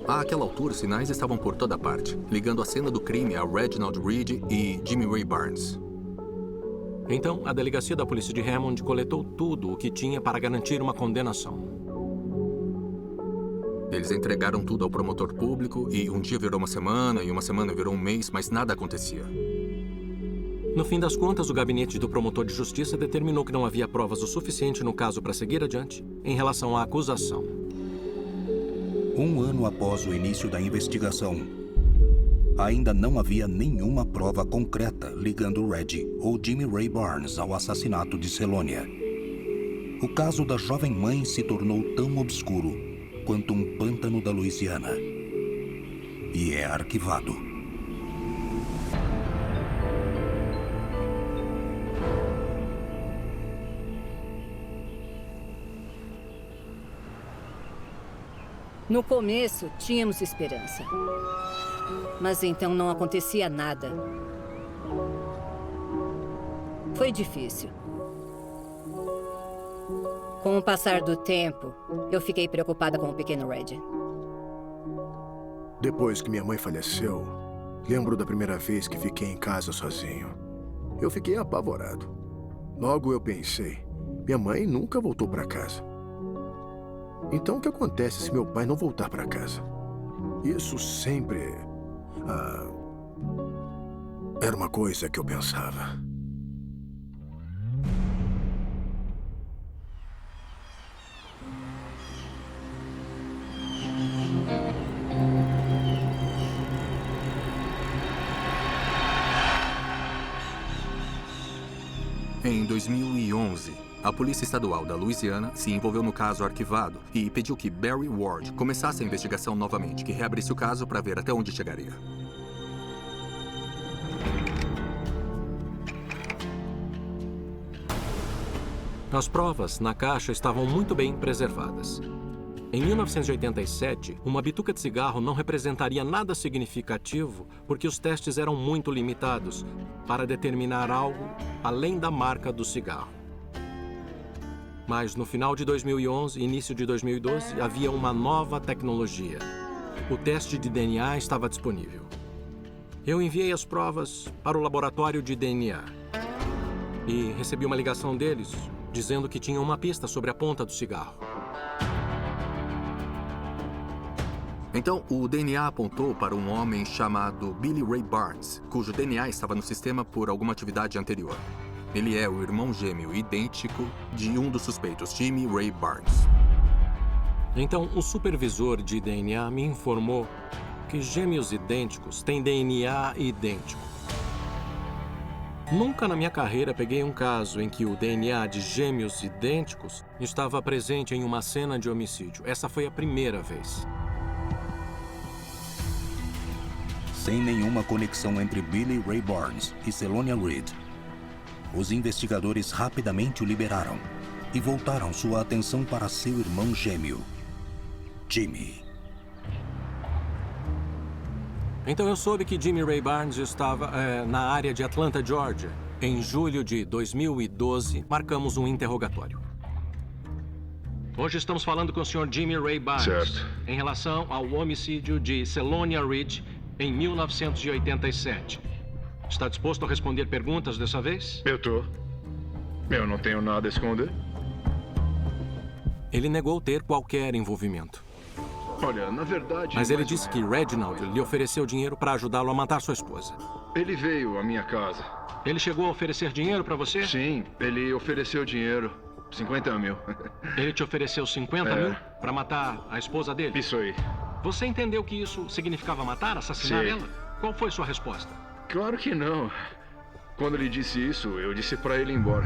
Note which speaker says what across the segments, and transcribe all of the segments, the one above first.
Speaker 1: Àquela altura, os sinais estavam por toda parte, ligando a cena do crime a Reginald Reed e Jimmy Ray Barnes.
Speaker 2: Então, a delegacia da polícia de Hammond coletou tudo o que tinha para garantir uma condenação.
Speaker 1: Eles entregaram tudo ao promotor público e um dia virou uma semana e uma semana virou um mês, mas nada acontecia.
Speaker 2: No fim das contas, o gabinete do promotor de justiça determinou que não havia provas o suficiente no caso para seguir adiante em relação à acusação.
Speaker 3: Um ano após o início da investigação, ainda não havia nenhuma prova concreta ligando Reggie ou Jimmy Ray Barnes ao assassinato de Celonia. O caso da jovem mãe se tornou tão obscuro quanto um pântano da Louisiana. E é arquivado.
Speaker 4: No começo, tínhamos esperança. Mas então não acontecia nada. Foi difícil. Com o passar do tempo, eu fiquei preocupada com o pequeno Reggie.
Speaker 5: Depois que minha mãe faleceu, lembro da primeira vez que fiquei em casa sozinho. Eu fiquei apavorado. Logo eu pensei, minha mãe nunca voltou para casa. Então o que acontece se meu pai não voltar para casa? Isso sempre... era uma coisa que eu pensava.
Speaker 1: Em 2011, a Polícia Estadual da Louisiana se envolveu no caso arquivado e pediu que Barry Ward começasse a investigação novamente, que reabrisse o caso para ver até onde chegaria.
Speaker 2: As provas na caixa estavam muito bem preservadas. Em 1987, uma bituca de cigarro não representaria nada significativo porque os testes eram muito limitados para determinar algo além da marca do cigarro. Mas no final de 2011 e início de 2012, havia uma nova tecnologia. O teste de DNA estava disponível. Eu enviei as provas para o laboratório de DNA e recebi uma ligação deles dizendo que tinha uma pista sobre a ponta do cigarro.
Speaker 1: Então, o DNA apontou para um homem chamado Billy Ray Barnes, cujo DNA estava no sistema por alguma atividade anterior. Ele é o irmão gêmeo idêntico de um dos suspeitos, Jimmy Ray Barnes.
Speaker 2: Então, o supervisor de DNA me informou que gêmeos idênticos têm DNA idêntico. Nunca na minha carreira peguei um caso em que o DNA de gêmeos idênticos estava presente em uma cena de homicídio. Essa foi a primeira vez.
Speaker 3: Sem nenhuma conexão entre Billy Ray Barnes e Celonia Reed, os investigadores rapidamente o liberaram e voltaram sua atenção para seu irmão gêmeo, Jimmy.
Speaker 2: Então eu soube que Jimmy Ray Barnes estava na área de Atlanta, Georgia. Em julho de 2012, marcamos um interrogatório. Hoje estamos falando com o Sr. Jimmy Ray Barnes.
Speaker 5: Certo.
Speaker 2: Em relação ao homicídio de Celonia Reed em 1987. Está disposto a responder perguntas dessa vez?
Speaker 6: Eu tô. Eu não tenho nada a esconder.
Speaker 2: Ele negou ter qualquer envolvimento.
Speaker 6: Olha, na verdade...
Speaker 2: Mas ele disse que Reginald lhe ofereceu dinheiro para ajudá-lo a matar sua esposa.
Speaker 6: Ele veio à minha casa.
Speaker 2: Ele chegou a oferecer dinheiro para você?
Speaker 6: Sim, ele ofereceu dinheiro. 50 mil.
Speaker 2: Ele te ofereceu 50 mil para matar a esposa dele?
Speaker 6: Isso aí.
Speaker 2: Você entendeu que isso significava matar, assassinar
Speaker 6: Sim.
Speaker 2: ela? Qual foi sua resposta?
Speaker 6: Claro que não. Quando ele disse isso, eu disse para ele ir embora.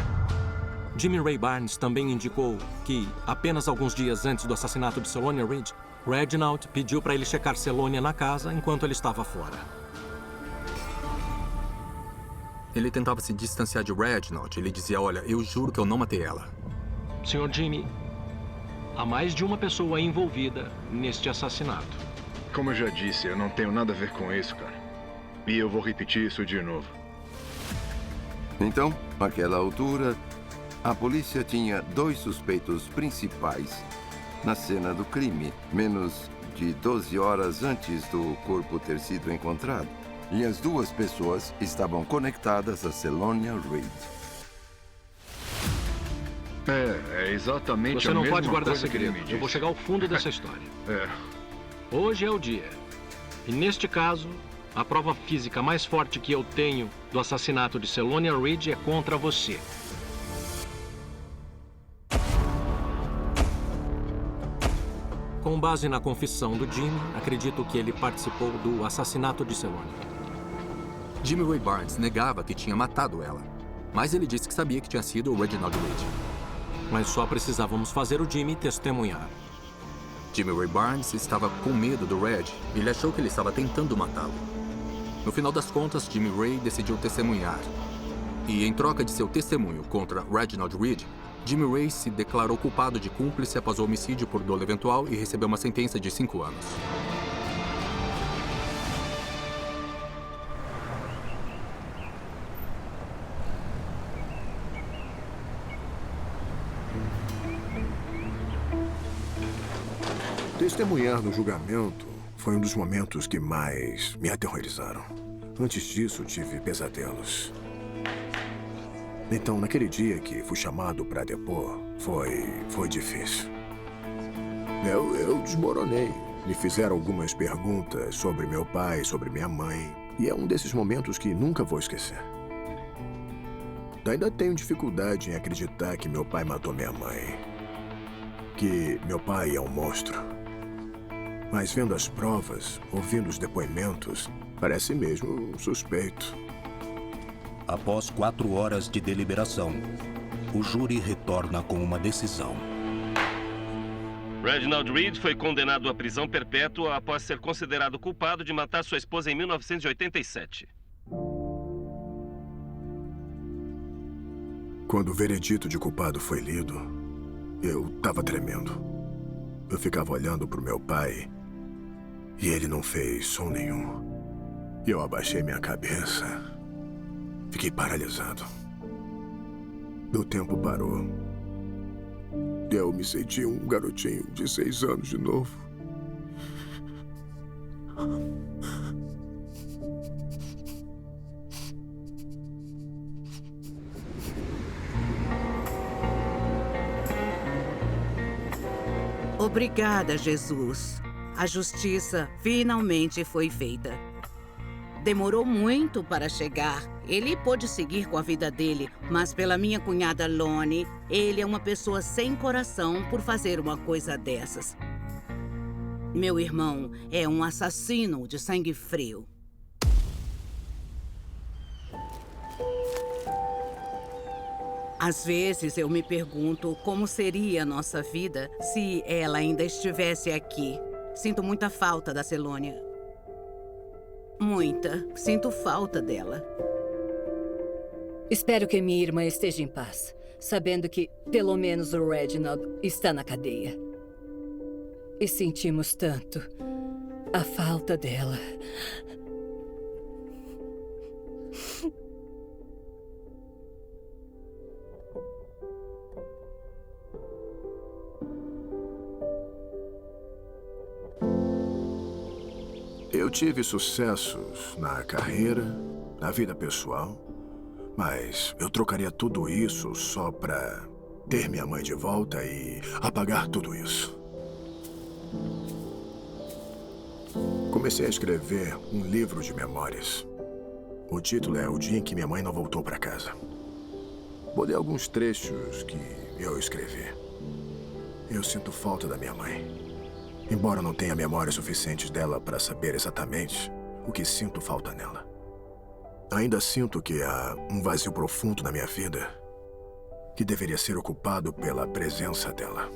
Speaker 2: Jimmy Ray Barnes também indicou que, apenas alguns dias antes do assassinato de Celonia Reed, Reginald pediu para ele checar Celonia na casa enquanto ele estava fora.
Speaker 1: Ele tentava se distanciar de Reginald. Ele dizia, olha, eu juro que eu não matei ela.
Speaker 2: Sr. Jimmy, há mais de uma pessoa envolvida neste assassinato.
Speaker 6: Como eu já disse, eu não tenho nada a ver com isso, cara. E eu vou repetir isso de novo.
Speaker 7: Então, naquela altura, a polícia tinha dois suspeitos principais na cena do crime, menos de 12 horas antes do corpo ter sido encontrado. E as duas pessoas estavam conectadas a Celonia Reed.
Speaker 6: É exatamente
Speaker 2: Você
Speaker 6: a
Speaker 2: não
Speaker 6: mesma
Speaker 2: pode guardar
Speaker 6: coisa que ele
Speaker 2: segredo.
Speaker 6: me disse.
Speaker 2: Eu vou chegar ao fundo dessa história.
Speaker 6: É.
Speaker 2: Hoje é o dia. E neste caso, a prova física mais forte que eu tenho do assassinato de Celonia Reed é contra você. Com base na confissão do Jimmy, acredito que ele participou do assassinato de Celonia.
Speaker 1: Jimmy Ray Barnes negava que tinha matado ela, mas ele disse que sabia que tinha sido o Reginald Reed.
Speaker 2: Mas só precisávamos fazer o Jimmy testemunhar.
Speaker 1: Jimmy Ray Barnes estava com medo do Red. Ele achou que ele estava tentando matá-lo. No final das contas, Jimmy Ray decidiu testemunhar. E em troca de seu testemunho contra Reginald Reed, Jimmy Ray se declarou culpado de cúmplice após o homicídio por dolo eventual e recebeu uma sentença de 5 anos.
Speaker 5: Testemunhar no julgamento foi um dos momentos que mais me aterrorizaram. Antes disso, tive pesadelos. Então, naquele dia que fui chamado para depor, foi difícil. Eu desmoronei. Me fizeram algumas perguntas sobre meu pai, sobre minha mãe. E é um desses momentos que nunca vou esquecer. Ainda tenho dificuldade em acreditar que meu pai matou minha mãe. Que meu pai é um monstro. Mas vendo as provas, ouvindo os depoimentos, parece mesmo suspeito.
Speaker 3: Após 4 horas de deliberação, o júri retorna com uma decisão.
Speaker 8: Reginald Reed foi condenado à prisão perpétua após ser considerado culpado de matar sua esposa em 1987.
Speaker 5: Quando o veredito de culpado foi lido, eu estava tremendo. Eu ficava olhando para o meu pai e ele não fez som nenhum. E eu abaixei minha cabeça. Fiquei paralisado. O tempo parou. Eu me senti um garotinho de 6 anos de novo.
Speaker 9: Obrigada, Jesus. A justiça finalmente foi feita. Demorou muito para chegar. Ele pôde seguir com a vida dele, mas pela minha cunhada Lonnie, ele é uma pessoa sem coração por fazer uma coisa dessas. Meu irmão é um assassino de sangue frio. Às vezes eu me pergunto como seria a nossa vida se ela ainda estivesse aqui. Sinto muita falta da Celonia. Muita. Sinto falta dela.
Speaker 4: Espero que minha irmã esteja em paz, sabendo que, pelo menos, o Reginald está na cadeia. E sentimos tanto a falta dela.
Speaker 5: Eu tive sucessos na carreira, na vida pessoal, mas eu trocaria tudo isso só para ter minha mãe de volta e apagar tudo isso. Comecei a escrever um livro de memórias. O título é O Dia em que Minha Mãe Não Voltou para Casa. Vou ler alguns trechos que eu escrevi. Eu sinto falta da minha mãe. Embora não tenha memória suficiente dela para saber exatamente o que sinto falta nela. Ainda sinto que há um vazio profundo na minha vida que deveria ser ocupado pela presença dela.